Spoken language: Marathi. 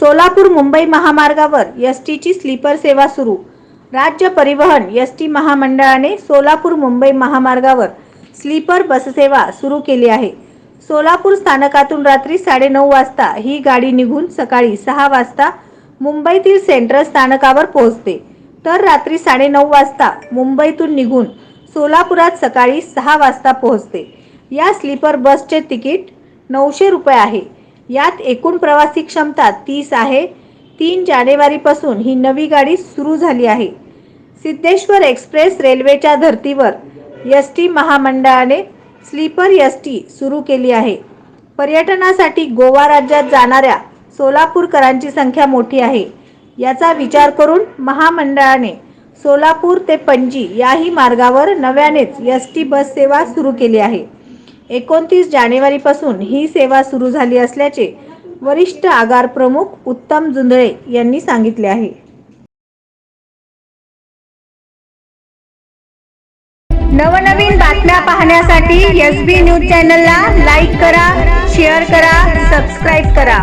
सोलापूर मुंबई महामार्गावर एसटीची स्लीपर सेवा सुरू। राज्य परिवहन एसटी महामंडळाने सोलापूर मुंबई महामार्गावर स्लीपर बससेवा सुरू केली आहे। सोलापूर स्थानकातून रात्री 9:30 वाजता ही गाडी निघून सकाळी 6 वाजता मुंबईतील सेंट्रल स्थानकावर पोहोचते, तर रात्री 9:30 वाजता मुंबईतून निघून सोलापुरात सकाळी 6 वाजता पोहोचते। या स्लीपर बसचे तिकीट 900 रुपये आहे। यात एकूण प्रवासी क्षमता 30 आहे। 3 जानेवारीपासून ही नवी गाडी सुरू झाली आहे। सिद्धेश्वर एक्सप्रेस रेल्वेच्या धर्तीवर एसटी महामंडळाने स्लीपर एसटी सुरू केली आहे। पर्यटनासाठी गोवा राज्यात जाणाऱ्या सोलापूरकरांची संख्या मोठी आहे। याचा विचार करून महामंडळाने सोलापूर ते पणजी याही मार्गावर नव्यानेच एसटी बस सेवा सुरू केली आहे। 29 जानेवारीपासून ही सेवा सुरू झाली असल्याचे वरिष्ठ आगार प्रमुख उत्तम जुंधळे यांनी सांगितले आहे। नवनवीन बातम्या पाहण्यासाठी एसबी न्यूज चॅनलला लाईक करा, शेअर करा, सबस्क्राइब करा।